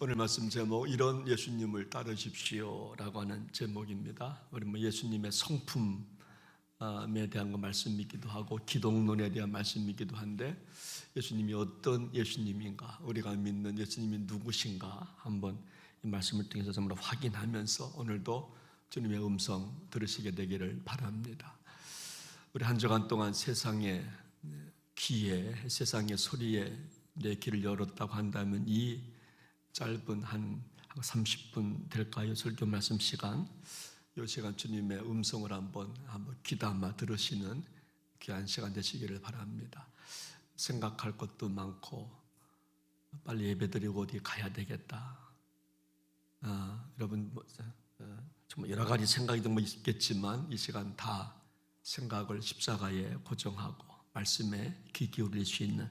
오늘 말씀 제목 이런 예수님을 따르십시오 라고 하는 제목입니다. 우리 예수님의 성품에 대한 말씀이기도 하고 기독론에 대한 말씀이기도 한데, 예수님이 어떤 예수님인가, 우리가 믿는 예수님이 누구신가 한번 이 말씀을 통해서 정말 확인하면서 오늘도 주님의 음성 들으시게 되기를 바랍니다. 우리 한 주간 동안 세상의 귀에, 세상의 소리에 내 귀를 열었다고 한다면 이 짧은 한 30분 될까요? 설교 말씀 시간, 이 시간 주님의 음성을 한번 귀담아 들으시는 귀한 시간 되시기를 바랍니다. 생각할 것도 많고 빨리 예배드리고 어디 가야 되겠다. 여러분 정말 여러 가지 생각이 있겠지만 이 시간 다 생각을 십자가에 고정하고 말씀에 귀 기울일 수 있는,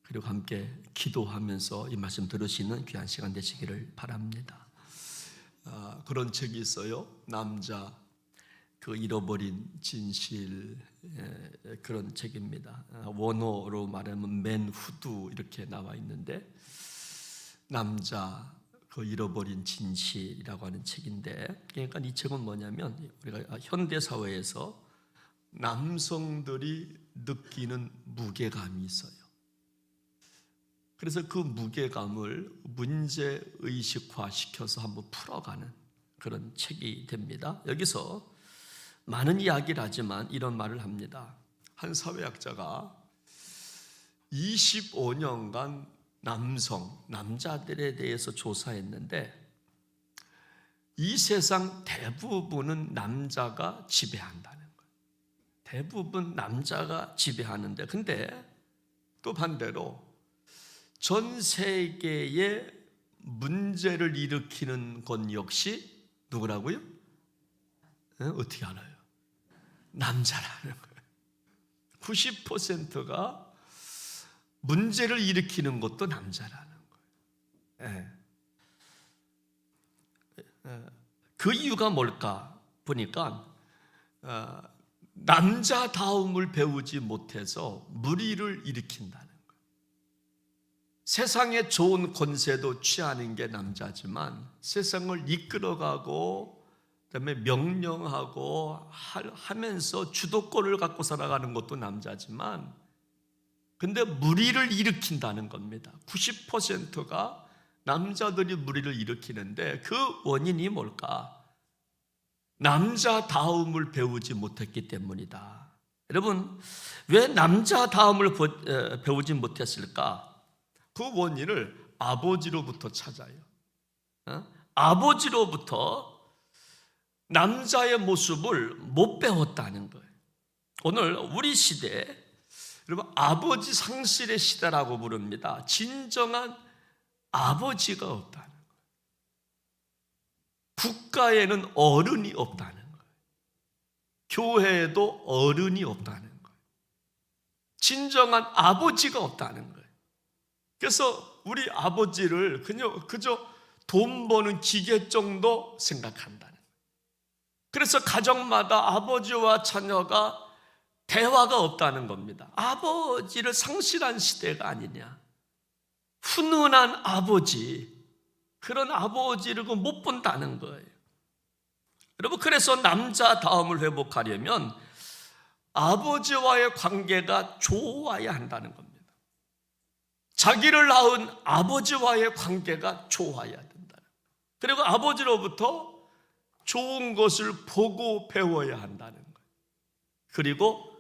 그리고 함께 기도하면서 이 말씀 들으시는 귀한 시간 되시기를 바랍니다. 그런 책이 있어요. 남자 그 잃어버린 진실, 그런 책입니다. 원어로 말하면 맨후드 이렇게 나와 있는데, 남자 그 잃어버린 진실이라고 하는 책인데, 그러니까 이 책은 뭐냐면 우리가 현대 사회에서 남성들이 느끼는 무게감이 있어요. 그래서 그 무게감을 문제의식화 시켜서 한번 풀어가는 그런 책이 됩니다. 여기서 많은 이야기를 하지만 이런 말을 합니다. 한 사회학자가 25년간 남자들에 대해서 조사했는데, 이 세상 대부분은 남자가 지배한다는 거예요. 대부분 남자가 지배하는데, 근데 또 반대로 전 세계에 문제를 일으키는 것 역시 누구라고요? 어떻게 알아요? 남자라는 거예요. 90%가 문제를 일으키는 것도 남자라는 거예요. 그 이유가 뭘까 보니까 남자다움을 배우지 못해서 무리를 일으킨다는 거예요. 세상에 좋은 권세도 취하는 게 남자지만, 세상을 이끌어가고 그다음에 명령하고 하면서 주도권을 갖고 살아가는 것도 남자지만, 근데 무리를 일으킨다는 겁니다. 90%가 남자들이 무리를 일으키는데, 그 원인이 뭘까? 남자다움을 배우지 못했기 때문이다. 여러분, 왜 남자다움을 배우지 못했을까? 그 원인을 아버지로부터 찾아요. 아버지로부터 남자의 모습을 못 배웠다는 거예요. 오늘 우리 시대에 여러분 아버지 상실의 시대라고 부릅니다. 진정한 아버지가 없다는 거예요. 국가에는 어른이 없다는 거예요. 교회에도 어른이 없다는 거예요. 진정한 아버지가 없다는 거예요. 그래서 우리 아버지를 그저 돈 버는 기계 정도 생각한다는 거예요. 그래서 가정마다 아버지와 자녀가 대화가 없다는 겁니다. 아버지를 상실한 시대가 아니냐. 훈훈한 아버지, 그런 아버지를 못 본다는 거예요. 여러분, 그래서 남자다움을 회복하려면 아버지와의 관계가 좋아야 한다는 겁니다. 자기를 낳은 아버지와의 관계가 좋아야 된다. 그리고 아버지로부터 좋은 것을 보고 배워야 한다는 거예요. 그리고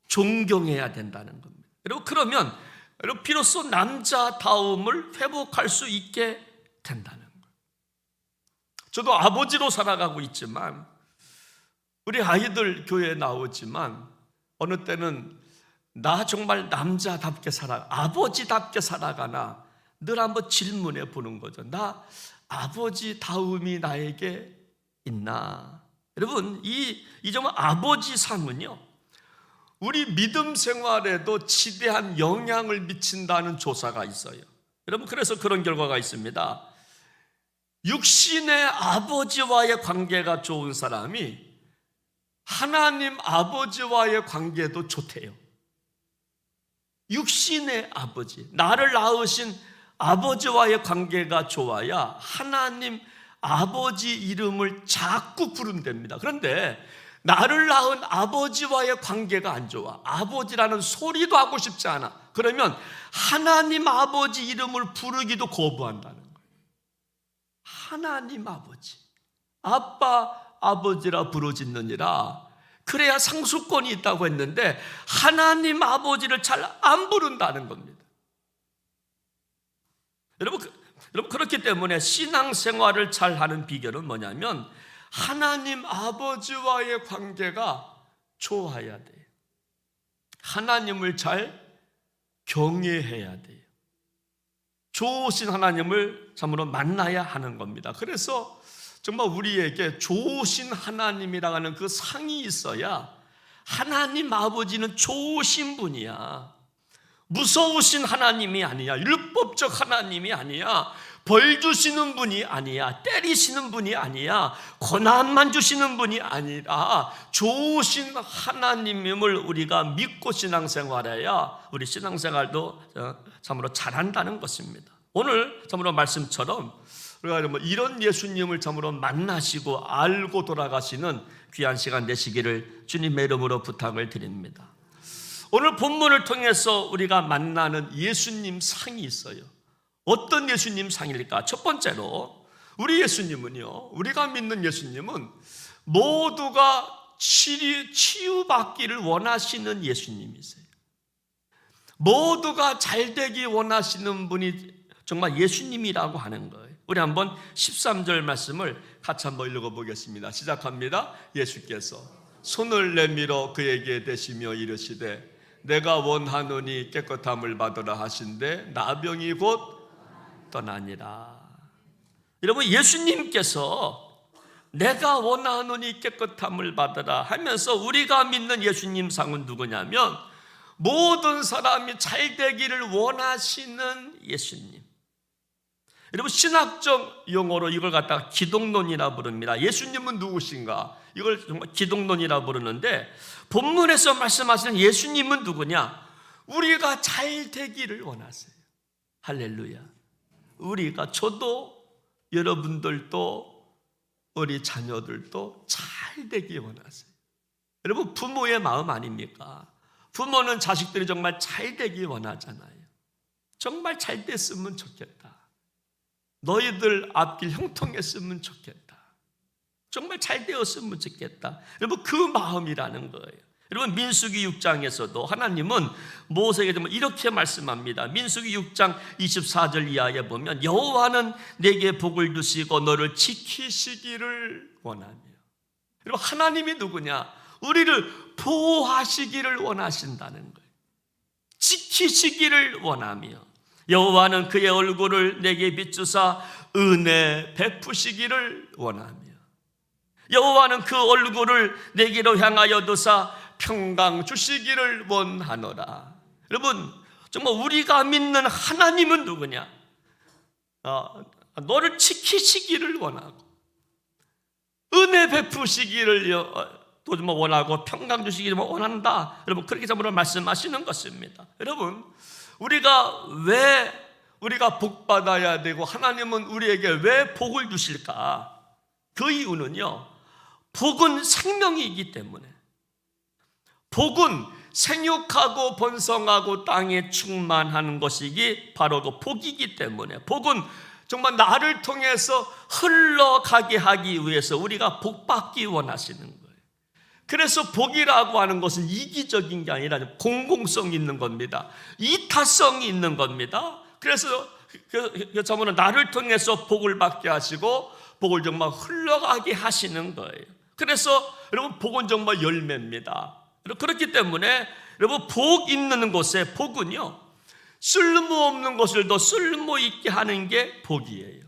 존경해야 된다는 겁니다. 여러분, 그러면 비로소 남자다움을 회복할 수 있게 된다는 거예요. 저도 아버지로 살아가고 있지만, 우리 아이들 교회에 나오지만 어느 때는 나 정말 남자답게 아버지답게 살아가나 늘 한번 질문해 보는 거죠. 나 아버지다움이 나에게 있나? 여러분, 이 정말 아버지상은요, 우리 믿음 생활에도 지대한 영향을 미친다는 조사가 있어요. 여러분, 그래서 그런 결과가 있습니다. 육신의 아버지와의 관계가 좋은 사람이 하나님 아버지와의 관계도 좋대요. 육신의 아버지, 나를 낳으신 아버지와의 관계가 좋아야 하나님 아버지 이름을 자꾸 부른답니다. 그런데 나를 낳은 아버지와의 관계가 안 좋아. 아버지라는 소리도 하고 싶지 않아. 그러면 하나님 아버지 이름을 부르기도 거부한다는 거예요. 하나님 아버지, 아빠 아버지라 부르짖느니라. 그래야 상속권이 있다고 했는데 하나님 아버지를 잘 안 부른다는 겁니다. 여러분 그렇기 때문에 신앙생활을 잘하는 비결은 뭐냐면 하나님 아버지와의 관계가 좋아야 돼요. 하나님을 잘 경외해야 돼요. 좋으신 하나님을 참으로 만나야 하는 겁니다. 그래서 정말 우리에게 좋으신 하나님이라고 하는 그 상이 있어야 하나님 아버지는 좋으신 분이야. 무서우신 하나님이 아니야. 율법적 하나님이 아니야. 벌 주시는 분이 아니야. 때리시는 분이 아니야. 고난만 주시는 분이 아니라 좋으신 하나님임을 우리가 믿고 신앙생활해야 우리 신앙생활도 참으로 잘한다는 것입니다. 오늘 참으로 말씀처럼 우리가 이런 예수님을 참으로 만나시고 알고 돌아가시는 귀한 시간 되시기를 주님의 이름으로 부탁을 드립니다. 오늘 본문을 통해서 우리가 만나는 예수님 상이 있어요. 어떤 예수님 상일까? 첫 번째로 우리 예수님은요, 우리가 믿는 예수님은 모두가 치유받기를 원하시는 예수님이세요. 모두가 잘되기 원하시는 분이 정말 예수님이라고 하는 거예요. 우리 한번 13절 말씀을 같이 한번 읽어보겠습니다. 시작합니다. 예수께서 손을 내밀어 그에게 대시며 이르시되 내가 원하노니 깨끗함을 받으라 하신대 나병이 곧 떠나니라. 여러분, 예수님께서 내가 원하노니 깨끗함을 받으라 하면서 우리가 믿는 예수님 상은 누구냐면 모든 사람이 잘 되기를 원하시는 예수님. 여러분, 신학적 용어로 이걸 갖다가 기독론이라 부릅니다. 예수님은 누구신가? 이걸 정말 기독론이라 부르는데 본문에서 말씀하시는 예수님은 누구냐? 우리가 잘 되기를 원하세요. 할렐루야. 우리가, 저도, 여러분들도, 우리 자녀들도 잘 되기 원하세요. 여러분, 부모의 마음 아닙니까? 부모는 자식들이 정말 잘 되기 원하잖아요. 정말 잘 됐으면 좋겠다. 너희들 앞길 형통했으면 좋겠다. 정말 잘 되었으면 좋겠다. 여러분, 그 마음이라는 거예요. 여러분, 민수기 6장에서도 하나님은 모세에게 이렇게 말씀합니다. 민수기 6장 24절 이하에 보면 여호와는 내게 복을 주시고 너를 지키시기를 원하며. 여러분, 하나님이 누구냐? 우리를 보호하시기를 원하신다는 거예요. 지키시기를 원하며 여호와는 그의 얼굴을 내게 비추사 은혜 베푸시기를 원하며 여호와는 그 얼굴을 내게로 향하여 두사 평강 주시기를 원하노라. 여러분, 정말 우리가 믿는 하나님은 누구냐? 너를 지키시기를 원하고 은혜 베푸시기를 또 원하고 평강 주시기를 원한다. 여러분, 그렇게 참으로 말씀하시는 것입니다. 여러분, 우리가 복 받아야 되고 하나님은 우리에게 왜 복을 주실까? 그 이유는요, 복은 생명이기 때문에, 복은 생육하고 번성하고 땅에 충만하는 것이기 바로 그 복이기 때문에, 복은 정말 나를 통해서 흘러가게 하기 위해서 우리가 복받기 원하시는 거예요. 그래서 복이라고 하는 것은 이기적인 게 아니라 공공성이 있는 겁니다. 이타성이 있는 겁니다. 그래서 참으로 나를 통해서 복을 받게 하시고 복을 정말 흘러가게 하시는 거예요. 그래서 여러분, 복은 정말 열매입니다. 그렇기 때문에 여러분, 복 있는 곳에 복은요, 쓸모없는 것을 더 쓸모 있게 하는 게 복이에요.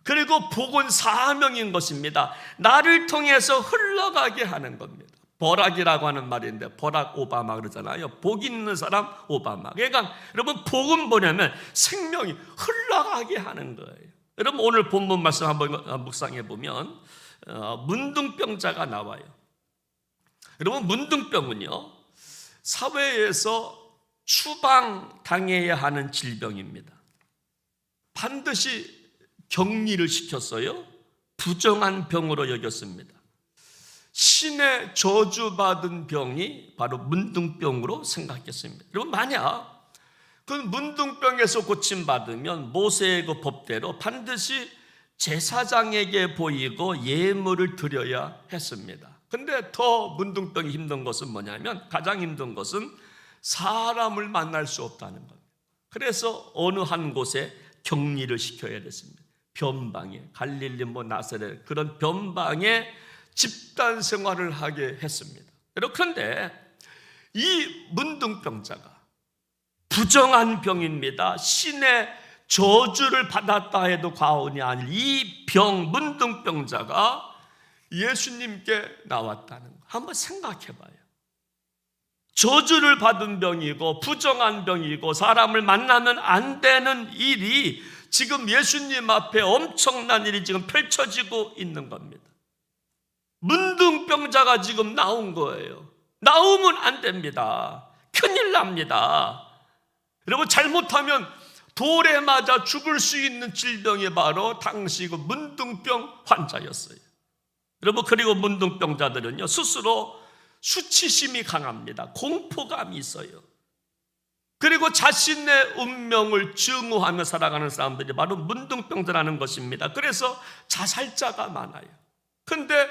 그리고 복은 사명인 것입니다. 나를 통해서 흘러가게 하는 겁니다. 버락이라고 하는 말인데 버락 오바마 그러잖아요. 복 있는 사람 오바마. 그러니까 여러분, 복은 뭐냐면 생명이 흘러가게 하는 거예요. 여러분, 오늘 본문 말씀 한번 묵상해 보면 문둥병자가 나와요. 여러분, 문둥병은요, 사회에서 추방당해야 하는 질병입니다. 반드시 격리를 시켰어요. 부정한 병으로 여겼습니다. 신의 저주받은 병이 바로 문둥병으로 생각했습니다. 여러분, 만약 그 문둥병에서 고침받으면 모세의 그 법대로 반드시 제사장에게 보이고 예물을 드려야 했습니다. 근데 더 문둥병이 힘든 것은 뭐냐면, 가장 힘든 것은 사람을 만날 수 없다는 겁니다. 그래서 어느 한 곳에 격리를 시켜야 됐습니다. 변방에, 갈릴리 나사렛 그런 변방에 집단 생활을 하게 했습니다. 그런데 이 문둥병자가 부정한 병입니다. 신의 저주를 받았다 해도 과언이 아닐 이 문둥병자가 예수님께 나왔다는 거 한번 생각해 봐요. 저주를 받은 병이고 부정한 병이고 사람을 만나면 안 되는 일이 지금 예수님 앞에 엄청난 일이 지금 펼쳐지고 있는 겁니다. 문둥병자가 지금 나온 거예요. 나오면 안 됩니다. 큰일 납니다. 여러분, 잘못하면 돌에 맞아 죽을 수 있는 질병이 바로 당시 그 문둥병 환자였어요. 여러분, 그리고 문둥병자들은요, 스스로 수치심이 강합니다. 공포감이 있어요. 그리고 자신의 운명을 증오하며 살아가는 사람들이 바로 문둥병자라는 것입니다. 그래서 자살자가 많아요. 근데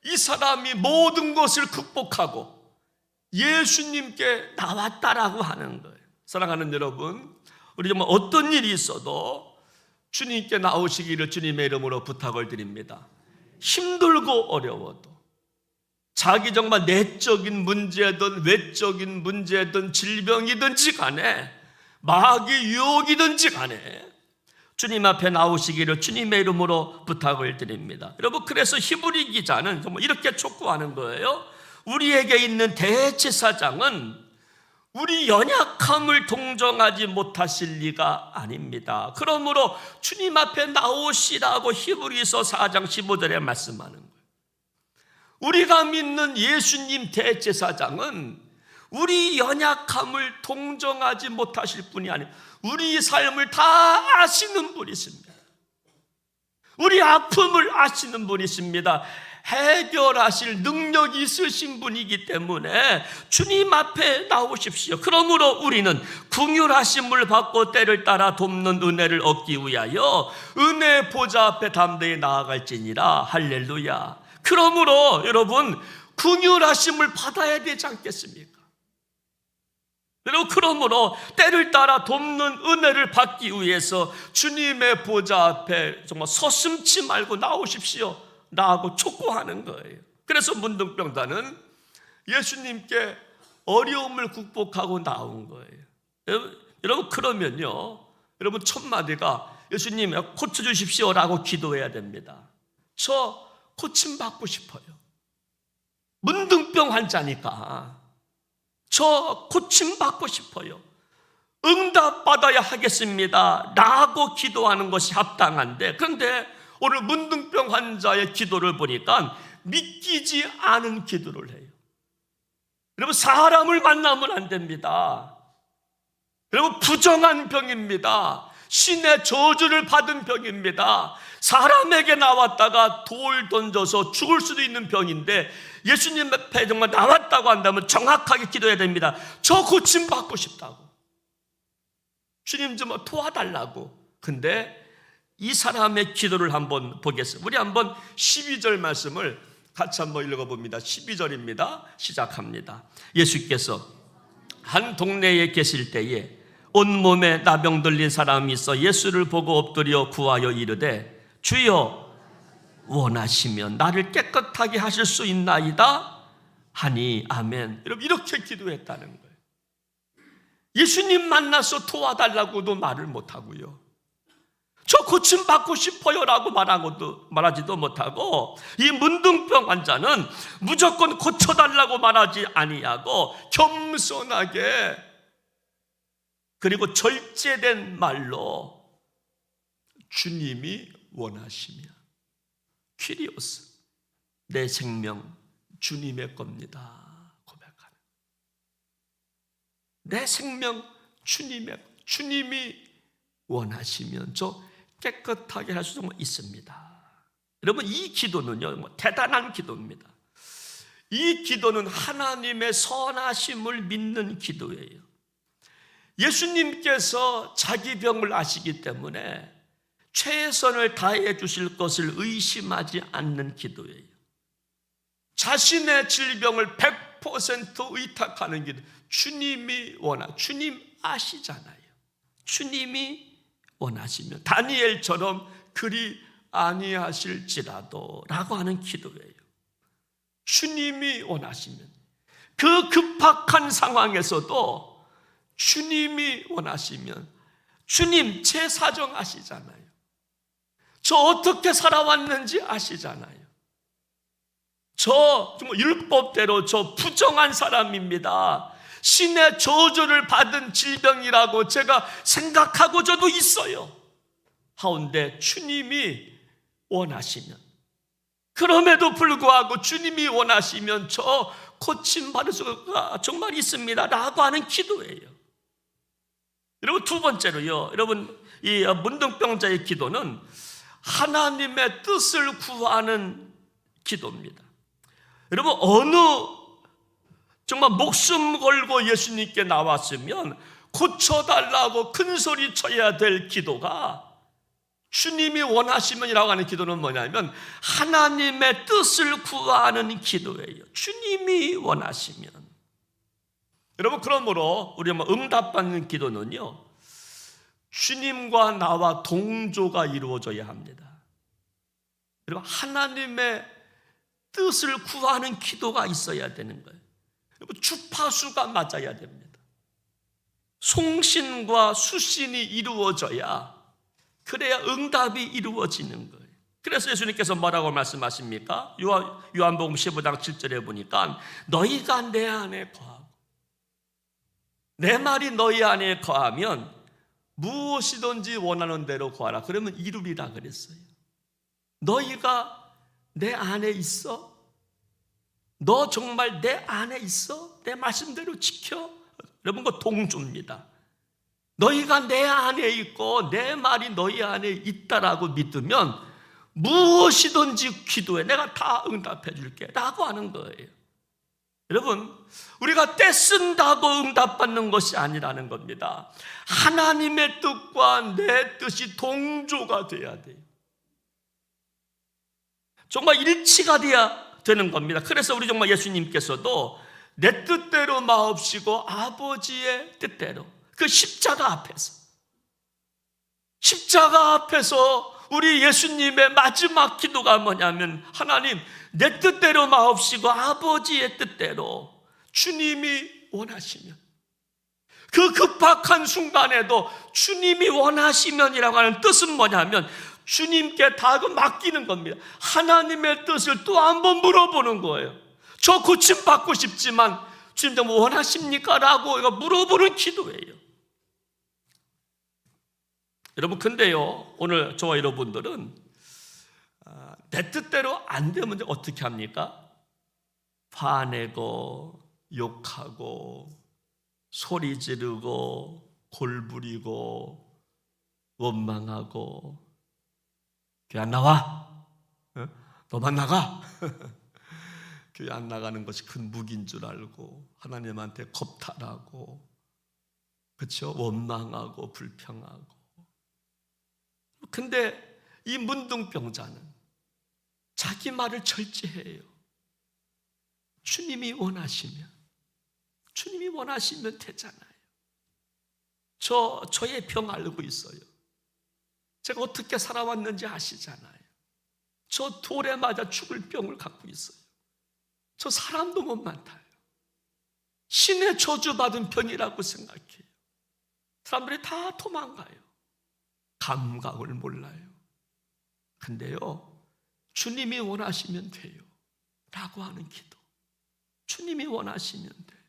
이 사람이 모든 것을 극복하고 예수님께 나왔다라고 하는 거예요. 사랑하는 여러분, 우리 정말 어떤 일이 있어도 주님께 나오시기를 주님의 이름으로 부탁을 드립니다. 힘들고 어려워도, 자기 정말 내적인 문제든 외적인 문제든 질병이든지 간에, 마귀의 유혹이든지 간에 주님 앞에 나오시기를 주님의 이름으로 부탁을 드립니다. 여러분, 그래서 히브리 기자는 정말 이렇게 촉구하는 거예요. 우리에게 있는 대제사장은 우리 연약함을 동정하지 못하실 리가 아닙니다. 그러므로 주님 앞에 나오시라고 히브리서 4장 15절에 말씀하는 거예요. 우리가 믿는 예수님 대제사장은 우리 연약함을 동정하지 못하실 분이 아니에요. 우리 삶을 다 아시는 분이십니다. 우리 아픔을 아시는 분이십니다. 해결하실 능력이 있으신 분이기 때문에 주님 앞에 나오십시오. 그러므로 우리는 긍휼하심을 받고 때를 따라 돕는 은혜를 얻기 위하여 은혜 보좌 앞에 담대히 나아갈지니라. 할렐루야. 그러므로 여러분, 긍휼하심을 받아야 되지 않겠습니까? 여러분, 그러므로 때를 따라 돕는 은혜를 받기 위해서 주님의 보좌 앞에 정말 서슴지 말고 나오십시오. 나하고 촉구하는 거예요. 그래서 문둥병자는 예수님께 어려움을 극복하고 나온 거예요. 여러분, 그러면요, 여러분 첫 마디가 예수님 고쳐주십시오라고 기도해야 됩니다. 저 고침받고 싶어요. 문둥병 환자니까 저 고침받고 싶어요. 응답받아야 하겠습니다 라고 기도하는 것이 합당한데, 그런데 오늘 문둥병 환자의 기도를 보니까 믿기지 않은 기도를 해요. 여러분, 사람을 만나면 안 됩니다. 여러분, 부정한 병입니다. 신의 저주를 받은 병입니다. 사람에게 나왔다가 돌 던져서 죽을 수도 있는 병인데 예수님 앞에 정말 나왔다고 한다면 정확하게 기도해야 됩니다. 저 고침받고 싶다고, 주님 좀 도와달라고. 근데 이 사람의 기도를 한번 보겠습니다. 우리 한번 12절 말씀을 같이 한번 읽어봅니다. 12절입니다. 시작합니다. 예수께서 한 동네에 계실 때에 온몸에 나병 들린 사람이 있어 예수를 보고 엎드려 구하여 이르되 주여 원하시면 나를 깨끗하게 하실 수 있나이다 하니 아멘. 여러분, 이렇게 기도했다는 거예요. 예수님 만나서 도와달라고도 말을 못하고요, 저 고침받고 싶어요 라고 말하지도 못하고, 이 문둥병 환자는 무조건 고쳐달라고 말하지 아니하고 겸손하게 그리고 절제된 말로 주님이 원하시면, 퀴리오스, 내 생명 주님의 겁니다 고백하는, 내 생명 주님이 원하시면 저 깨끗하게 할 수 있습니다. 여러분, 이 기도는요, 대단한 기도입니다. 이 기도는 하나님의 선하심을 믿는 기도예요. 예수님께서 자기 병을 아시기 때문에 최선을 다해 주실 것을 의심하지 않는 기도예요. 자신의 질병을 100% 의탁하는 기도. 주님이 주님 아시잖아요. 주님이 원하시면, 다니엘처럼 그리 아니하실지라도 라고 하는 기도예요. 주님이 원하시면, 그 급박한 상황에서도 주님이 원하시면, 주님 제 사정 아시잖아요. 저 어떻게 살아왔는지 아시잖아요. 저 정말 율법대로 저 부정한 사람입니다. 신의 저주를 받은 질병이라고 제가 생각하고 저도 있어요. 하운데 주님이 원하시면, 그럼에도 불구하고 주님이 원하시면 저 고침받을 수가 정말 있습니다 라고 하는 기도예요. 여러분, 두 번째로요, 여러분, 이 문둥병자의 기도는 하나님의 뜻을 구하는 기도입니다. 여러분, 어느 정말 목숨 걸고 예수님께 나왔으면 고쳐달라고 큰 소리 쳐야 될 기도가, 주님이 원하시면이라고 하는 기도는 뭐냐면 하나님의 뜻을 구하는 기도예요. 주님이 원하시면. 여러분, 그러므로 우리 응답받는 기도는요, 주님과 나와 동조가 이루어져야 합니다. 여러분, 하나님의 뜻을 구하는 기도가 있어야 되는 거예요. 여러분, 주파수가 맞아야 됩니다. 송신과 수신이 이루어져야, 그래야 응답이 이루어지는 거예요. 그래서 예수님께서 뭐라고 말씀하십니까? 요한복음 15장 7절에 보니까 너희가 내 안에 거하고 내 말이 너희 안에 거하면 무엇이든지 원하는 대로 구하라. 그러면 이루리라 그랬어요. 너희가 내 안에 있어? 너 정말 내 안에 있어? 내 말씀대로 지켜? 여러분, 그거 동조입니다. 너희가 내 안에 있고 내 말이 너희 안에 있다라고 믿으면 무엇이든지 기도해, 내가 다 응답해 줄게 라고 하는 거예요. 여러분, 우리가 떼쓴다고 응답받는 것이 아니라는 겁니다. 하나님의 뜻과 내 뜻이 동조가 돼야 돼요. 정말 일치가 돼야 되는 겁니다. 그래서 우리 정말 예수님께서도 내 뜻대로 마옵시고 아버지의 뜻대로, 그 십자가 앞에서 우리 예수님의 마지막 기도가 뭐냐면, 하나님 내 뜻대로 마옵시고 아버지의 뜻대로, 주님이 원하시면, 그 급박한 순간에도 주님이 원하시면이라고 하는 뜻은 뭐냐면 주님께 다 맡기는 겁니다. 하나님의 뜻을 또 한번 물어보는 거예요. 저 고침받고 싶지만 주님 정말 원하십니까? 라고 물어보는 기도예요. 여러분, 근데요, 오늘 저와 여러분들은 내 뜻대로 안 되면 어떻게 합니까? 화내고 욕하고 소리 지르고 골부리고 원망하고, 교회 안 나와? 너만 나가? 교회 안 나가는 것이 큰 무기인 줄 알고 하나님한테 겁탈하고, 그렇죠? 원망하고 불평하고. 근데 이 문둥병자는 자기 말을 절제해요. 주님이 원하시면 되잖아요. 저의 병 알고 있어요. 제가 어떻게 살아왔는지 아시잖아요. 저 돌에 맞아 죽을 병을 갖고 있어요. 저 사람도 못 맡아요. 신의 저주받은 병이라고 생각해요. 사람들이 다 도망가요. 감각을 몰라요. 근데요, 주님이 원하시면 돼요 라고 하는 기도. 주님이 원하시면 돼요.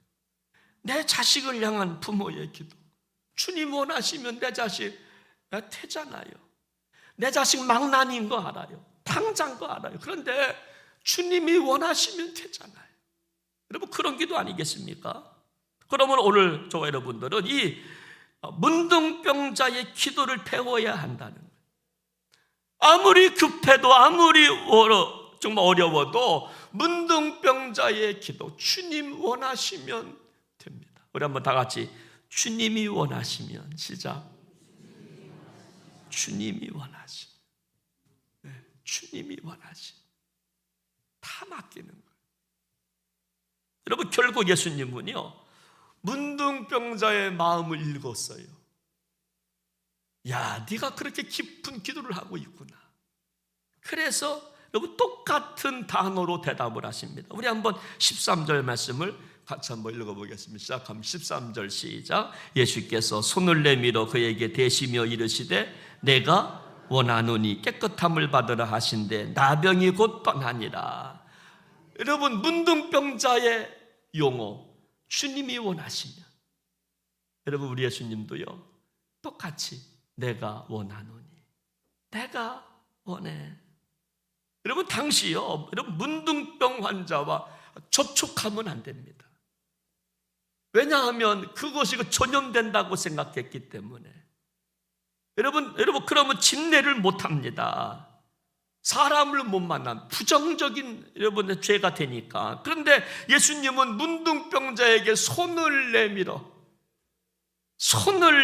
내 자식을 향한 부모의 기도. 주님 원하시면 내 자식 태잖아요. 내 자식 망나니인 거 알아요. 당장 거 알아요. 그런데 주님이 원하시면 되잖아요. 여러분, 그런 기도 아니겠습니까? 그러면 오늘 저와 여러분들은 이 문둥병자의 기도를 배워야 한다는 거예요. 아무리 급해도 아무리 정말 어려워도 문둥병자의 기도, 주님 원하시면 됩니다. 우리 한번 다 같이 주님이 원하시면, 시작. 주님이 원하시면, 주님이 원하시면 다 맡기는 거예요. 여러분, 결국 예수님은요 문둥병자의 마음을 읽었어요. 야, 네가 그렇게 깊은 기도를 하고 있구나. 그래서 여러분 똑같은 단어로 대답을 하십니다. 우리 한번 13절 말씀을 같이 한번 읽어보겠습니다. 시작하면 13절 시작. 예수께서 손을 내밀어 그에게 대시며 이르시되 내가 원하노니 깨끗함을 받으라 하신대 나병이 곧 떠나니라. 여러분, 문둥병자의 용어, 주님이 원하시면, 여러분 우리 예수님도요 똑같이 내가 원하노니, 내가 원해. 여러분 당시요, 여러분 문둥병 환자와 접촉하면 안 됩니다. 왜냐하면 그것이 전염된다고 생각했기 때문에. 여러분 그러면 진례를 못 합니다. 사람을 못 만난 부정적인 여러분의 죄가 되니까. 그런데 예수님은 문둥병자에게 손을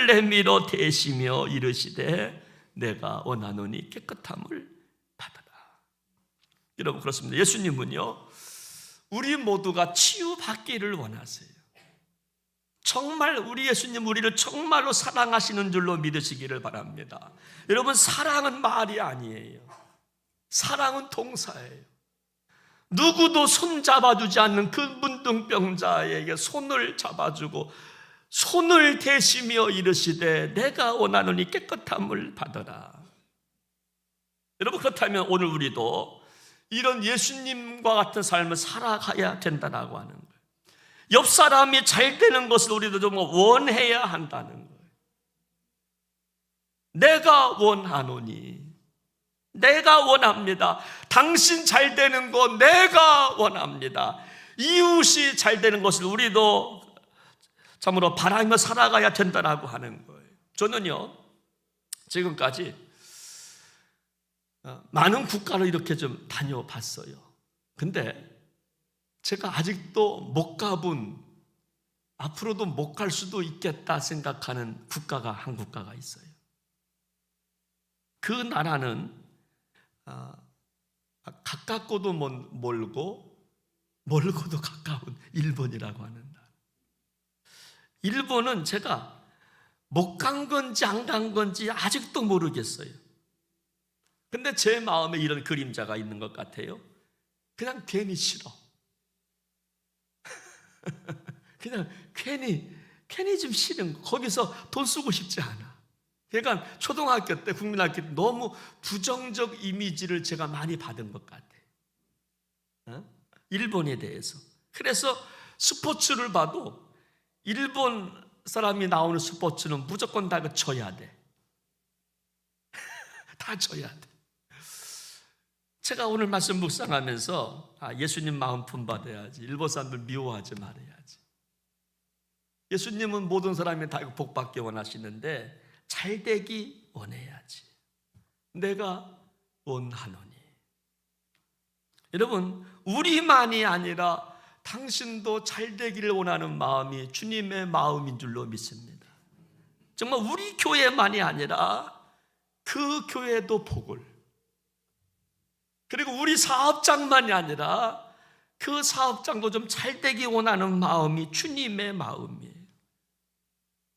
내밀어 대시며 이르시되 내가 원하노니 깨끗함을 받으라. 여러분 그렇습니다. 예수님은요 우리 모두가 치유받기를 원하세요. 정말 우리 예수님 우리를 정말로 사랑하시는 줄로 믿으시기를 바랍니다. 여러분, 사랑은 말이 아니에요. 사랑은 동사예요. 누구도 손 잡아주지 않는 그 문둥병자에게 손을 잡아주고 손을 대시며 이르시되 내가 원하노니 깨끗함을 받아라. 여러분, 그렇다면 오늘 우리도 이런 예수님과 같은 삶을 살아가야 된다고 하는 거예요. 옆 사람이 잘 되는 것을 우리도 좀 원해야 한다는 거예요. 내가 원하노니, 내가 원합니다. 당신 잘 되는 거 내가 원합니다. 이웃이 잘 되는 것을 우리도 참으로 바라며 살아가야 된다고 하는 거예요. 저는요 지금까지 많은 국가를 이렇게 좀 다녀봤어요. 근데 제가 아직도 못 가본, 앞으로도 못 갈 수도 있겠다 생각하는 국가가 한 국가가 있어요. 그 나라는 가깝고도 멀고도 가까운 일본이라고 하는 나라. 일본은 제가 못 간 건지 안 간 건지 아직도 모르겠어요. 근데 제 마음에 이런 그림자가 있는 것 같아요. 그냥 괜히 싫어. 그냥 괜히 좀 싫은 거. 거기서 돈 쓰고 싶지 않아. 그러니까 초등학교 때, 국민학교 때 너무 부정적 이미지를 제가 많이 받은 것 같아요. 일본에 대해서. 그래서 스포츠를 봐도 일본 사람이 나오는 스포츠는 무조건 다 져야 돼. 다 져야 돼. 제가 오늘 말씀 묵상하면서 예수님 마음 품받아야지, 일본 사람들 미워하지 말아야지. 예수님은 모든 사람이 다 복받기 원하시는데 잘되기 원해야지. 내가 원하노니. 여러분, 우리만이 아니라 당신도 잘되기를 원하는 마음이 주님의 마음인 줄로 믿습니다. 정말 우리 교회만이 아니라 그 교회도 복을, 그리고 우리 사업장만이 아니라 그 사업장도 좀 잘되기 원하는 마음이 주님의 마음이에요.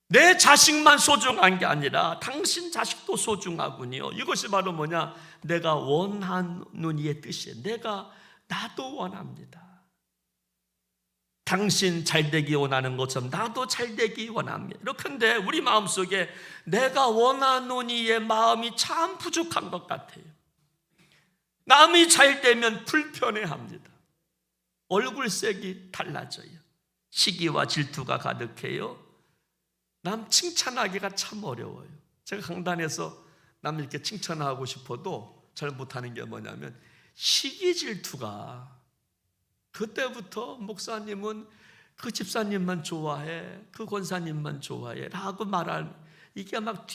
내 자식만 소중한 게 아니라 당신 자식도 소중하군요. 이것이 바로 뭐냐? 내가 원하는 이의 뜻이에요. 나도 원합니다. 당신 잘되기 원하는 것처럼 나도 잘되기 원합니다. 그런데 우리 마음속에 내가 원하는 이의 마음이 참 부족한 것 같아요. 남이 잘 되면 불편해합니다. 얼굴색이 달라져요. 시기와 질투가 가득해요. 남 칭찬하기가 참 어려워요. 제가 강단에서 남 이렇게 칭찬하고 싶어도 잘 못하는 게 뭐냐면 시기 질투가, 그때부터 목사님은 그 집사님만 좋아해, 그 권사님만 좋아해 라고 말할, 이게 막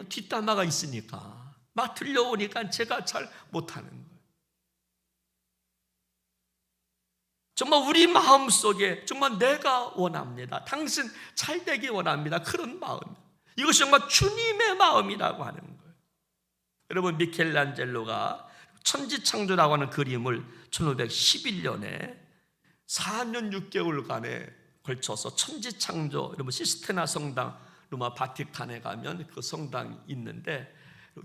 뒷담화가 있으니까 막 들려오니까 제가 잘 못하는 거예요. 정말 우리 마음속에 정말 내가 원합니다, 당신 잘 되기 원합니다, 그런 마음, 이것이 정말 주님의 마음이라고 하는 거예요. 여러분, 미켈란젤로가 천지창조라고 하는 그림을 1511년에 4년 6개월간에 걸쳐서 천지창조, 여러분 시스테나 성당, 로마 바티칸에 가면 그 성당이 있는데,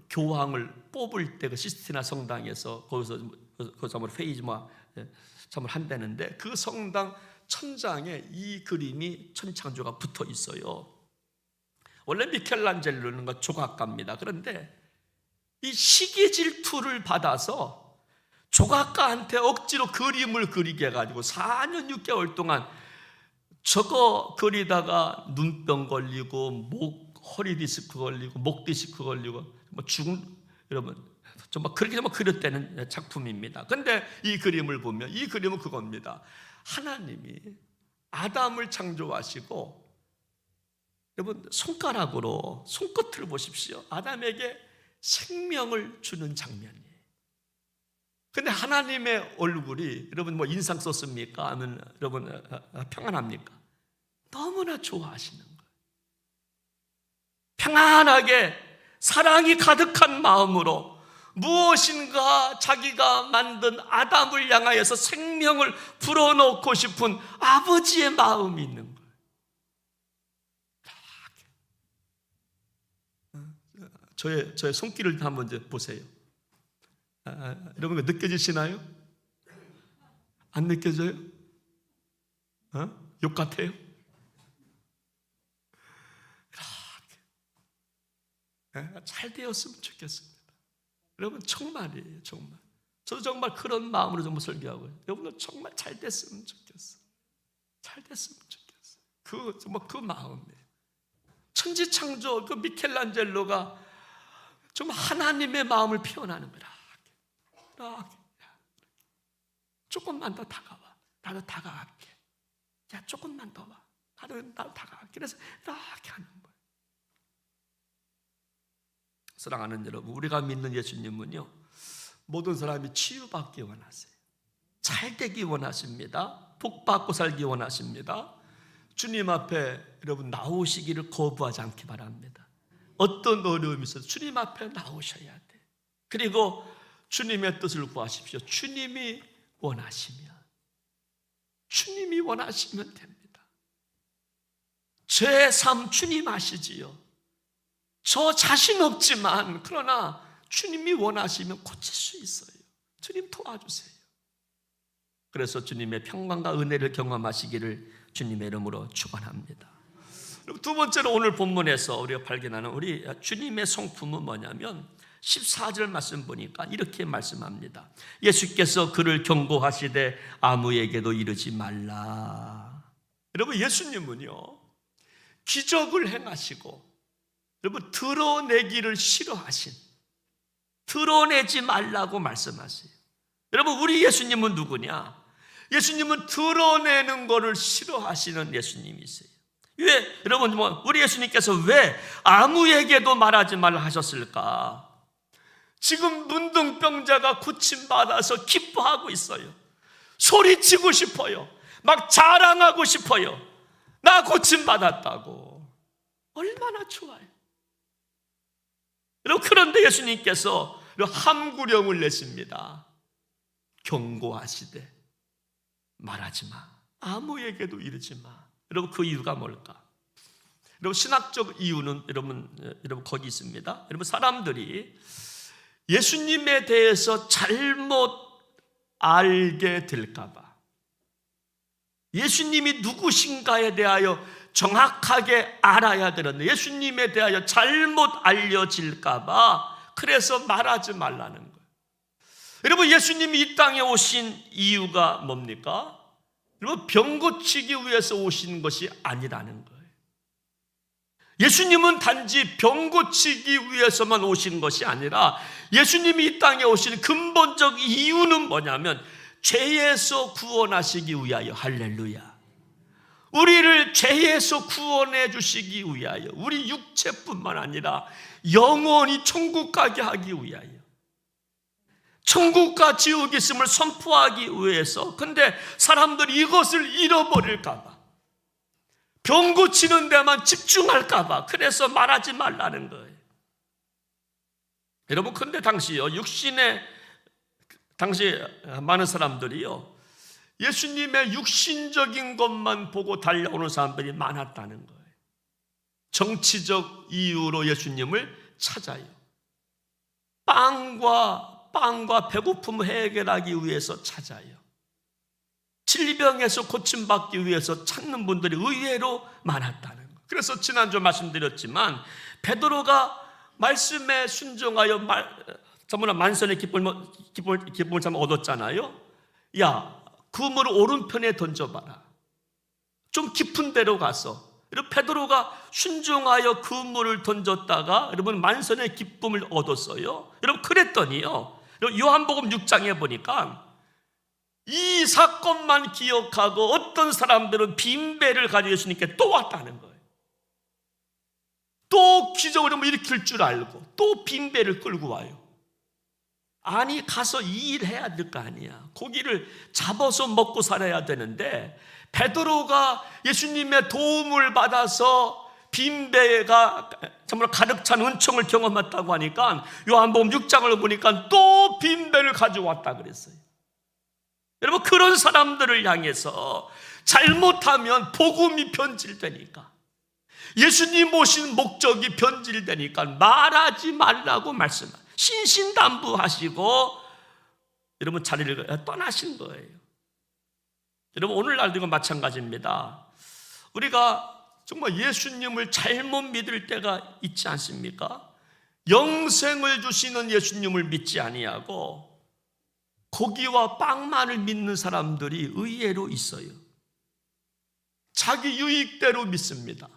교황을 뽑을 때 그 시스테나 성당에서 거기서 회의지마 참을 한다는데, 그 성당 천장에 이 그림이 천지창조가 붙어 있어요. 원래 미켈란젤로는 조각가입니다. 그런데 이 시기 질투를 받아서 조각가한테 억지로 그림을 그리게 해가지고 4년 6개월 동안 저거 그리다가 눈병 걸리고 허리 디스크 걸리고 목 디스크 걸리고 여러분 정말 그렇게 정말 그렸다는 작품입니다. 그런데 이 그림을 보면, 이 그림은 그겁니다. 하나님이 아담을 창조하시고, 여러분 손가락으로 손끝을 보십시오. 아담에게 생명을 주는 장면이에요. 근데 하나님의 얼굴이 여러분 인상 썼습니까? 아니면 여러분 평안합니까? 너무나 좋아하시는 거예요. 평안하게 사랑이 가득한 마음으로 무엇인가 자기가 만든 아담을 향하여서 생명을 불어넣고 싶은 아버지의 마음이 있는 거예요. 저의 손길을 한번 이제 보세요. 여러분 느껴지시나요? 안 느껴져요? 욕 같아요? 이렇게 잘 되었으면 좋겠습니다. 여러분 정말이에요, 정말. 저도 정말 그런 마음으로 정말 설교하고요. 여러분도 정말 잘 됐으면 좋겠어. 잘 됐으면 좋겠어. 정말 그 마음이에요. 천지창조 그 미켈란젤로가 정말 하나님의 마음을 표현하는 거라. 조금만 더 다가와. 나도 다가갈게. 야, 조금만 더 와. 나도 다가갈게. 그래서 이렇게 하는 거예요. 사랑하는 여러분, 우리가 믿는 예수님은요, 모든 사람이 치유받기 원하세요. 잘 되기 원하십니다. 복받고 살기 원하십니다. 주님 앞에 여러분 나오시기를 거부하지 않기 바랍니다. 어떤 어려움이 있어도 주님 앞에 나오셔야 돼. 그리고 주님의 뜻을 구하십시오. 주님이 원하시면 됩니다. 제 삶 주님 아시지요? 저 자신 없지만 그러나 주님이 원하시면 고칠 수 있어요. 주님 도와주세요. 그래서 주님의 평강과 은혜를 경험하시기를 주님의 이름으로 축원합니다. 두 번째로 오늘 본문에서 우리가 발견하는 우리 주님의 성품은 뭐냐면 14절 말씀 보니까 이렇게 말씀합니다. 예수께서 그를 경고하시되 아무에게도 이르지 말라. 여러분, 예수님은요 기적을 행하시고 여러분 드러내기를 싫어하신, 드러내지 말라고 말씀하세요. 여러분, 우리 예수님은 누구냐? 예수님은 드러내는 것을 싫어하시는 예수님이세요. 왜? 여러분, 우리 예수님께서 왜 아무에게도 말하지 말라 하셨을까? 지금 문둥병자가 고침받아서 기뻐하고 있어요. 소리치고 싶어요. 막 자랑하고 싶어요. 나 고침받았다고. 얼마나 좋아요. 여러분, 그런데 예수님께서 함구령을 내십니다. 경고하시되 말하지 마. 아무에게도 이르지 마. 여러분, 그 이유가 뭘까? 여러분, 신학적 이유는 여러분 거기 있습니다. 여러분, 사람들이 예수님에 대해서 잘못 알게 될까 봐, 예수님이 누구신가에 대하여 정확하게 알아야 되는데 예수님에 대하여 잘못 알려질까 봐 그래서 말하지 말라는 거예요. 여러분, 예수님이 이 땅에 오신 이유가 뭡니까? 여러분, 병 고치기 위해서 오신 것이 아니라는 거예요. 예수님은 단지 병 고치기 위해서만 오신 것이 아니라 예수님이 이 땅에 오신 근본적 이유는 뭐냐면 죄에서 구원하시기 위하여. 할렐루야. 우리를 죄에서 구원해 주시기 위하여, 우리 육체뿐만 아니라 영원히 천국 가게 하기 위하여, 천국과 지옥이 있음을 선포하기 위해서. 근데 사람들이 이것을 잃어버릴까 봐, 병 고치는 데만 집중할까 봐 그래서 말하지 말라는 거예요. 여러분, 근데 당시 많은 사람들이요, 예수님의 육신적인 것만 보고 달려오는 사람들이 많았다는 거예요. 정치적 이유로 예수님을 찾아요. 빵과 배고픔을 해결하기 위해서 찾아요. 질병에서 고침받기 위해서 찾는 분들이 의외로 많았다는 거예요. 그래서 지난주 말씀드렸지만 베드로가 말씀에 순종하여 전부나 만선의 기쁨을 참 얻었잖아요. 야, 그물을 오른편에 던져봐라. 좀 깊은 데로 가서. 여러분, 베드로가 순종하여 그물을 던졌다가 여러분 만선의 기쁨을 얻었어요. 여러분, 그랬더니요, 요한복음 6장에 보니까 이 사건만 기억하고 어떤 사람들은 빈배를 가지고 예수님께 또 왔다는 거예요. 또 기적을 일으킬 줄 알고 또 빈배를 끌고 와요. 아니, 가서 이 일 해야 될 거 아니야. 고기를 잡아서 먹고 살아야 되는데 베드로가 예수님의 도움을 받아서 빈배가 정말 가득 찬 은총을 경험했다고 하니까 요한복음 6장을 보니까 또 빈배를 가져왔다 그랬어요. 여러분, 그런 사람들을 향해서 잘못하면 복음이 변질되니까, 예수님 오신 목적이 변질되니까 말하지 말라고 신신당부하시고 여러분 자리를 떠나신 거예요. 여러분, 오늘날도 이건 마찬가지입니다. 우리가 정말 예수님을 잘못 믿을 때가 있지 않습니까? 영생을 주시는 예수님을 믿지 아니하고 고기와 빵만을 믿는 사람들이 의외로 있어요. 자기 유익대로 믿습니다.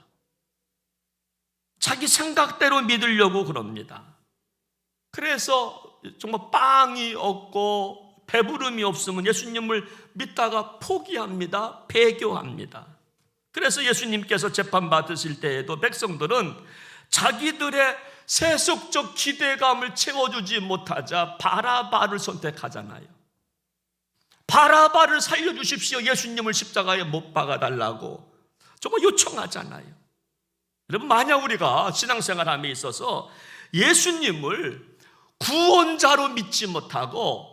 자기 생각대로 믿으려고 그럽니다. 그래서 정말 빵이 없고 배부름이 없으면 예수님을 믿다가 포기합니다. 배교합니다. 그래서 예수님께서 재판받으실 때에도 백성들은 자기들의 세속적 기대감을 채워주지 못하자 바라바를 선택하잖아요. 바라바를 살려주십시오. 예수님을 십자가에 못 박아달라고 정말 요청하잖아요. 여러분, 만약 우리가 신앙생활함에 있어서 예수님을 구원자로 믿지 못하고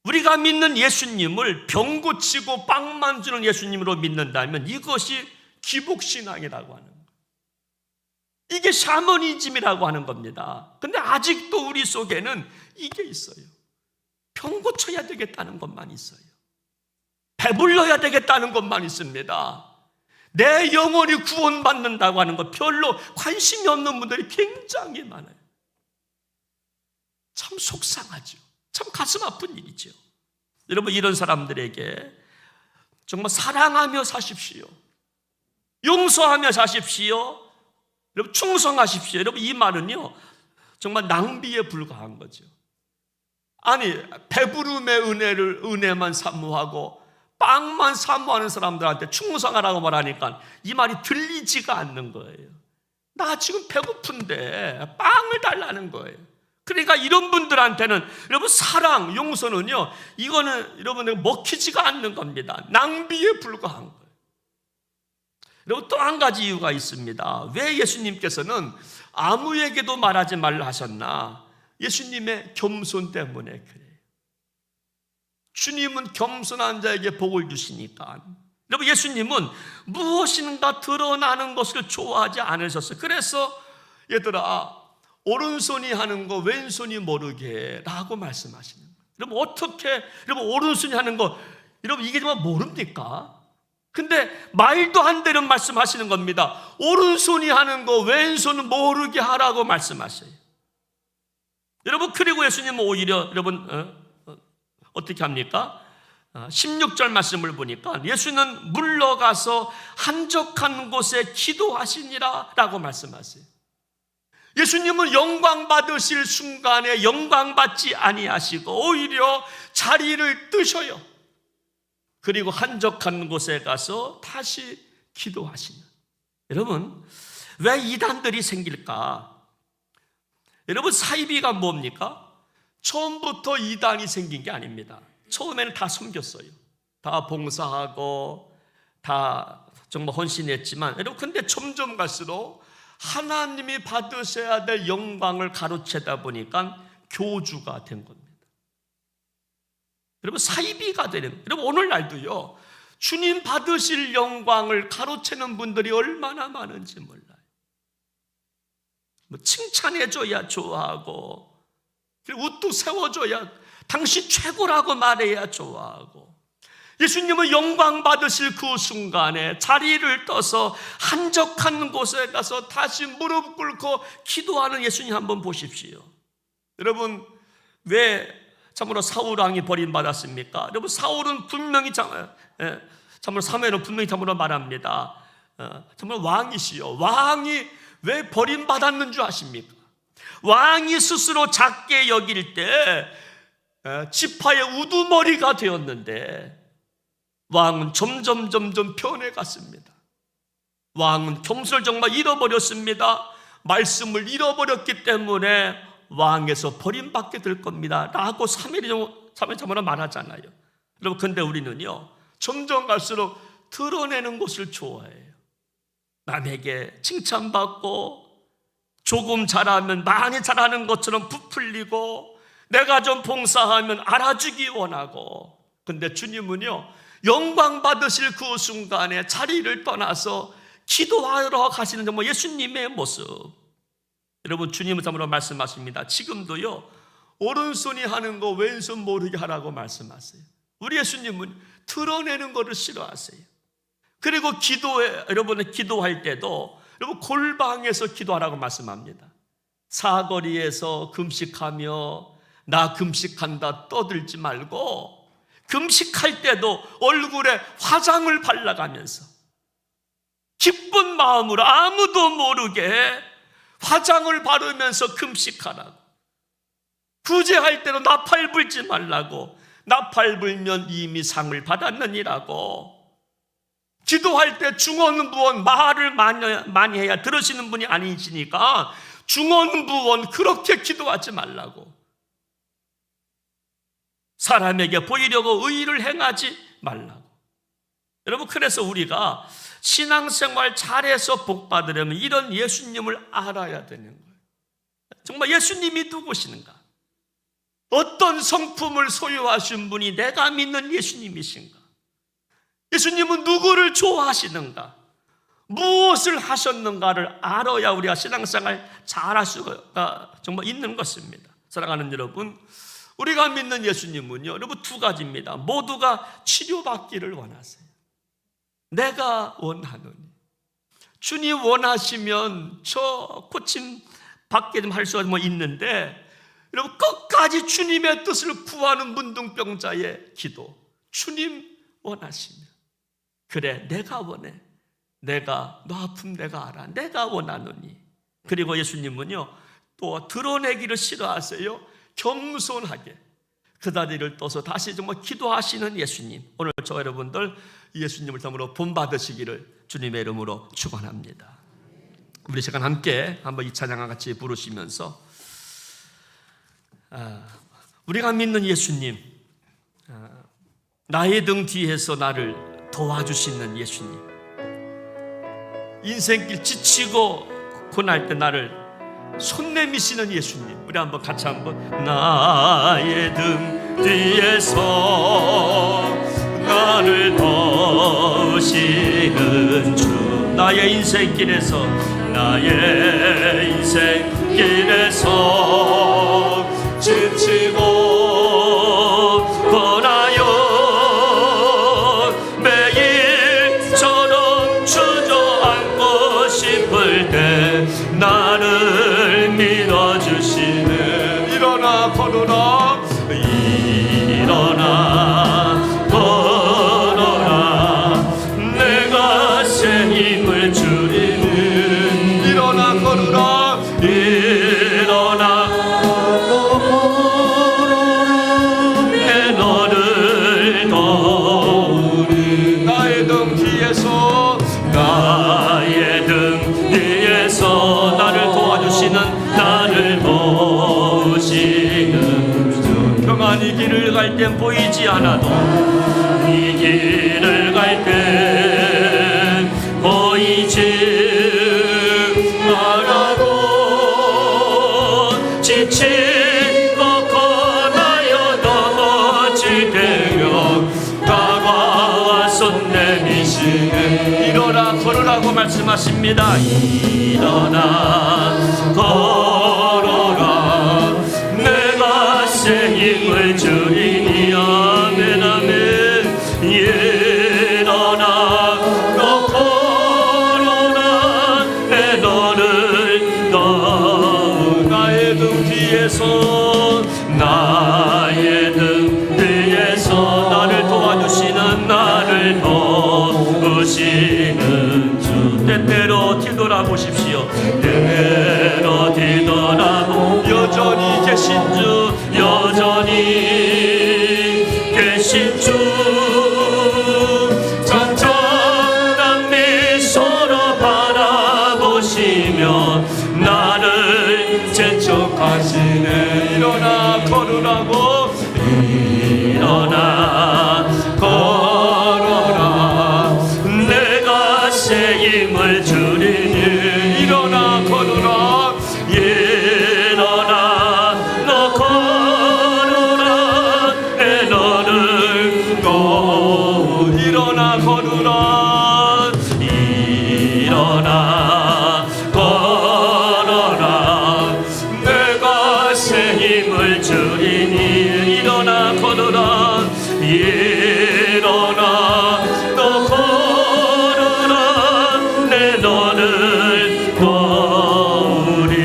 우리가 믿는 예수님을 병 고치고 빵만 주는 예수님으로 믿는다면 이것이 기복신앙이라고 하는 거예요. 이게 샤머니즘이라고 하는 겁니다. 근데 아직도 우리 속에는 이게 있어요. 병 고쳐야 되겠다는 것만 있어요. 배불러야 되겠다는 것만 있습니다. 내 영혼이 구원받는다고 하는 것 별로 관심이 없는 분들이 굉장히 많아요. 참 속상하죠. 참 가슴 아픈 일이죠. 여러분, 이런 사람들에게 정말 사랑하며 사십시오. 용서하며 사십시오. 여러분, 충성하십시오. 여러분, 이 말은요 정말 낭비에 불과한 거죠. 아니, 배부름의 은혜만 사모하고 빵만 사모하는 사람들한테 충성하라고 말하니까 이 말이 들리지가 않는 거예요. 나 지금 배고픈데 빵을 달라는 거예요. 그러니까 이런 분들한테는 여러분, 사랑, 용서는요, 이거는 여러분 먹히지가 않는 겁니다. 낭비에 불과한 거예요. 여러분, 또 한 가지 이유가 있습니다. 왜 예수님께서는 아무에게도 말하지 말라 하셨나? 예수님의 겸손 때문에 그래요. 주님은 겸손한 자에게 복을 주시니까. 여러분, 예수님은 무엇인가 드러나는 것을 좋아하지 않으셨어요. 그래서 얘들아, 오른손이 하는 거 왼손이 모르게 라고 말씀하시는 거예요. 여러분, 어떻게 여러분 오른손이 하는 거 여러분 이게 정말 모릅니까? 근데 말도 안 되는 말씀하시는 겁니다. 오른손이 하는 거 왼손은 모르게 하라고 말씀하셔요. 여러분, 그리고 예수님은 오히려 여러분 어떻게 합니까? 16절 말씀을 보니까 예수는 물러가서 한적한 곳에 기도하시니라 라고 말씀하세요. 예수님은 영광 받으실 순간에 영광 받지 아니하시고 오히려 자리를 뜨셔요. 그리고 한적한 곳에 가서 다시 기도하시는. 여러분, 왜 이단들이 생길까? 여러분, 사이비가 뭡니까? 처음부터 이단이 생긴 게 아닙니다. 처음에는 다 섬겼어요. 다 봉사하고 다 정말 헌신했지만, 여러분, 근데 점점 갈수록 하나님이 받으셔야 될 영광을 가로채다 보니까 교주가 된 겁니다. 여러분, 사이비가 되는, 여러분, 오늘날도요, 주님 받으실 영광을 가로채는 분들이 얼마나 많은지 몰라요. 뭐 칭찬해줘야 좋아하고, 그리고 우뚝 세워줘야 당신 최고라고 말해야 좋아하고, 예수님은 영광 받으실 그 순간에 자리를 떠서 한적한 곳에 가서 다시 무릎 꿇고 기도하는 예수님 한번 보십시오. 여러분, 왜 참으로 사울 왕이 버림받았습니까? 여러분, 사울은 분명히 참으로 사무엘은 분명히 참으로 말합니다. 참으로 왕이시요, 왕이 왜 버림받았는 줄 아십니까? 왕이 스스로 작게 여길 때 지파의 우두머리가 되었는데, 왕은 점점 변해갔습니다. 왕은 겸손을 정말 잃어버렸습니다. 말씀을 잃어버렸기 때문에 왕에서 버림받게 될 겁니다 라고 사무엘이 참으로 말하잖아요. 여러분, 근데 우리는요, 점점 갈수록 드러내는 것을 좋아해요. 남에게 칭찬받고, 조금 잘하면 많이 잘하는 것처럼 부풀리고, 내가 좀 봉사하면 알아주기 원하고. 근데 주님은요, 영광 받으실 그 순간에 자리를 떠나서 기도하러 가시는 정말 예수님의 모습. 여러분, 주님은 참으로 말씀하십니다. 지금도요, 오른손이 하는 거 왼손 모르게 하라고 말씀하세요. 우리 예수님은 드러내는 것을 싫어하세요. 그리고 여러분은 기도할 때도 여러분 골방에서 기도하라고 말씀합니다. 사거리에서 금식하며 나 금식한다 떠들지 말고, 금식할 때도 얼굴에 화장을 발라가면서 기쁜 마음으로 아무도 모르게 화장을 바르면서 금식하라고. 구제할 때도 나팔 불지 말라고. 나팔 불면 이미 상을 받았느니라고. 기도할 때 중언부언, 말을 많이 해야 들으시는 분이 아니시니까 중언부언 그렇게 기도하지 말라고. 사람에게 보이려고 의의를 행하지 말라고. 여러분, 그래서 우리가 신앙생활 잘해서 복 받으려면 이런 예수님을 알아야 되는 거예요. 정말 예수님이 누구신가? 어떤 성품을 소유하신 분이 내가 믿는 예수님이신가? 예수님은 누구를 좋아하시는가? 무엇을 하셨는가를 알아야 우리가 신앙생활 잘할 수가 정말 있는 것입니다. 사랑하는 여러분, 우리가 믿는 예수님은요, 여러분, 두 가지입니다. 모두가 치료받기를 원하세요. 내가 원하노니. 주님 원하시면 저 고침 받게 좀 할 수가 뭐 있는데, 여러분, 끝까지 주님의 뜻을 구하는 문둥병자의 기도. 주님 원하시면, 그래, 내가 원해. 너 아픔 내가 알아. 내가 원하노니. 그리고 예수님은요, 또 드러내기를 싫어하세요. 겸손하게 그 다리를 떠서 다시 정말 기도하시는 예수님. 오늘 저 여러분들 예수님을 통으로 본받으시기를 주님의 이름으로 축원합니다. 우리 시간 함께 한번 이 찬양과 같이 부르시면서 우리가 믿는 예수님, 나의 등 뒤에서 나를 도와주시는 예수님, 인생길 지치고 고날 때 나를 손 내미시는 예수님, 우리 한번 같이 한번 나의 등 뒤에서 나를 도우시는 주, 나의 인생길에서 지치고 떠나요 매일처럼 주저앉고 싶을 때 나를 밀어주시는 일어나 걸어라 내가 새 힘을 주리는 일어나 걸어라 내 너를 내가 이 길을 갈 땐 보이지 않아도 이 길을 갈 땐 보이지 않아도 지친 것 권하여 넘어질 때며 다가와서 내미시네. 일어나 걸으라고 말씀하십니다. 일어나 걸어라 내가 새 힘을 주리니. 아멘 아멘. 일어나 너 걸어라 내 너를 너 나의 등 뒤에서 나의 등 뒤에서 나를 도와주시는 나를 도우시는 주. 때때로 뒤돌아보십시오. 때때로 뒤돌아보 여전히 계신 주 여전히 계신 주. 잔잔한 미소로 바라보시며 나를 재촉하시네. 일어나 걸으라고. 일어나 걸어라 내가 새 힘을 주리니. 일어나 걸으라. 일어나 너 걸어라 내 너를 또. 일어나 걸으라. 일어나 걸어라 내가 새 힘을 주리니. 일어나 걸어라. 일어나 너 걸어라 내 너를 도우리.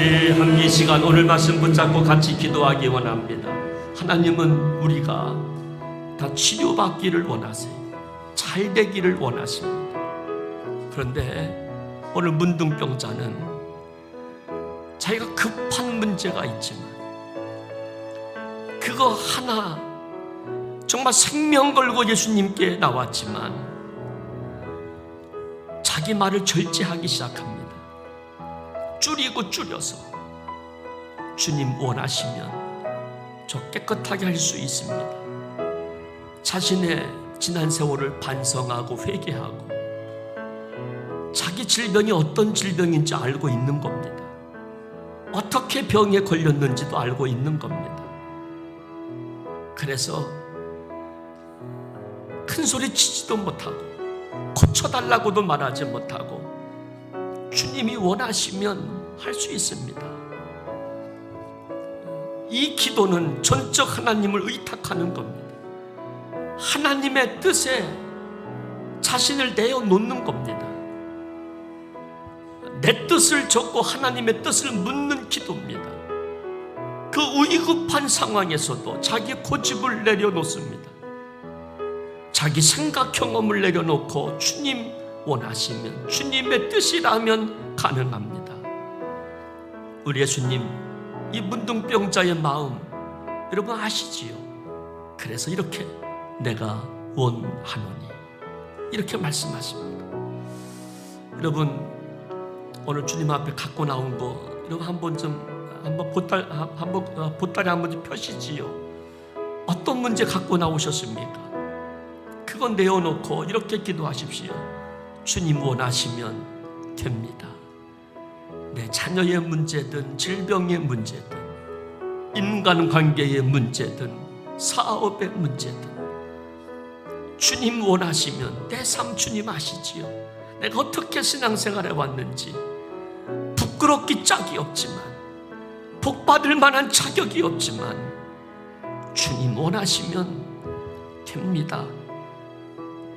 이 시간 오늘 말씀 붙잡고 같이 기도하기 원합니다. 하나님은 우리가 다 치료받기를 원하세요. 잘 되기를 원하십니다. 그런데 오늘 문둥병자는 자기가 급한 문제가 있지만 그거 하나 정말 생명 걸고 예수님께 나왔지만 자기 말을 절제하기 시작합니다. 줄이고 줄여서 주님 원하시면 저 깨끗하게 할 수 있습니다. 자신의 지난 세월을 반성하고 회개하고 자기 질병이 어떤 질병인지 알고 있는 겁니다. 어떻게 병에 걸렸는지도 알고 있는 겁니다. 그래서 큰 소리 치지도 못하고 고쳐달라고도 말하지 못하고 주님이 원하시면 할 수 있습니다. 이 기도는 전적 하나님을 의탁하는 겁니다. 하나님의 뜻에 자신을 내어놓는 겁니다. 내 뜻을 적고 하나님의 뜻을 묻는 기도입니다. 그 위급한 상황에서도 자기의 고집을 내려놓습니다. 자기 생각 경험을 내려놓고 주님 원하시면, 주님의 뜻이라면 가능합니다. 우리 예수님 이 문둥병자의 마음 여러분 아시지요? 그래서 이렇게 내가 원하노니 이렇게 말씀하십니다. 여러분 오늘 주님 앞에 갖고 나온 거 여러분 한번 보따리 한번 좀 펴시지요. 어떤 문제 갖고 나오셨습니까? 그건 내어놓고 이렇게 기도하십시오. 주님 원하시면 됩니다. 내 자녀의 문제든 질병의 문제든 인간관계의 문제든 사업의 문제든 주님 원하시면 내 삶 주님 아시지요. 내가 어떻게 신앙생활해 왔는지 부끄럽기 짝이 없지만 복받을 만한 자격이 없지만 주님 원하시면 됩니다.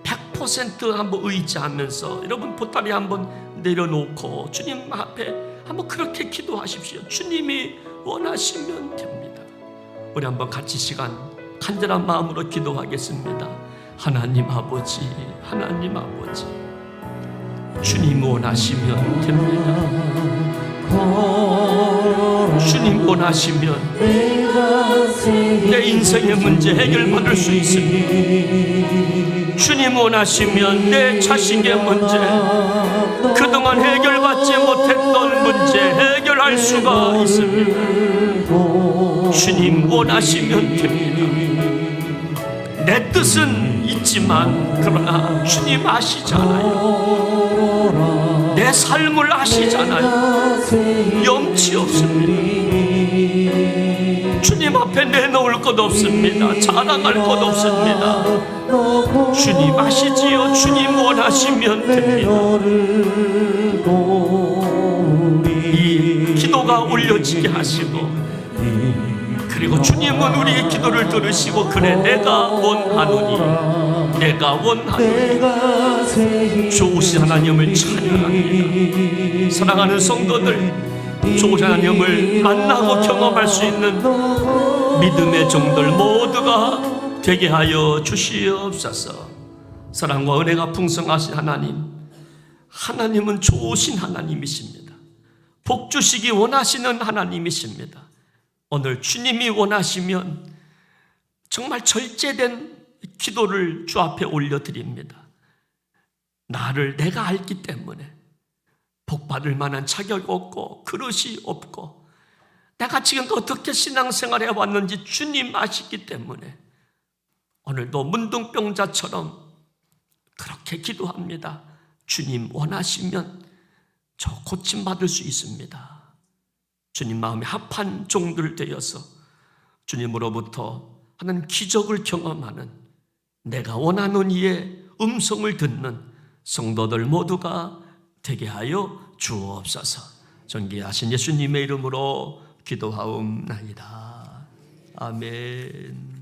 100% 한번 의지하면서 여러분 보따리 한번 내려놓고 주님 앞에 한번 그렇게 기도하십시오. 주님이 원하시면 됩니다. 우리 한번 같이 시간 간절한 마음으로 기도하겠습니다. 하나님 아버지, 하나님 아버지, 주님 원하시면 됩니다. 주님 원하시면 내 인생의 문제 해결받을 수 있습니다. 주님 원하시면 내 자식의 문제, 그동안 해결받지 못했던 문제 해결할 수가 있습니다. 주님 원하시면 됩니다. 내 뜻은 있지만 그러나 주님 아시잖아요. 내 삶을 아시잖아요. 염치 없습니다. 주님 앞에 내놓을 것 없습니다. 자랑할 것 없습니다. 주님 아시지요. 주님 원하시면 됩니다. 이 기도가 올려지게 하시고, 그리고 주님은 우리의 기도를 들으시고, 그래 내가 원하노니, 내가 원하노니. 좋으신 하나님을 찬양합니다. 사랑하는 성도들, 좋으신 하나님을 만나고 경험할 수 있는 믿음의 종들 모두가 되게 하여 주시옵소서. 사랑과 은혜가 풍성하신 하나님, 하나님은 좋으신 하나님이십니다. 복 주시기 원하시는 하나님이십니다. 오늘 주님이 원하시면 정말 절제된 기도를 주 앞에 올려드립니다. 나를 내가 알기 때문에 복받을 만한 자격이 없고 그릇이 없고, 내가 지금 어떻게 신앙생활 해왔는지 주님 아시기 때문에 오늘도 문둥병자처럼 그렇게 기도합니다. 주님 원하시면 저 고침받을 수 있습니다. 주님 마음에 합한 종들 되어서 주님으로부터 하는 기적을 경험하는, 내가 원하는 이의 음성을 듣는 성도들 모두가 되게 하여 주옵소서. 존귀하신 예수님의 이름으로 기도하옵나이다. 아멘.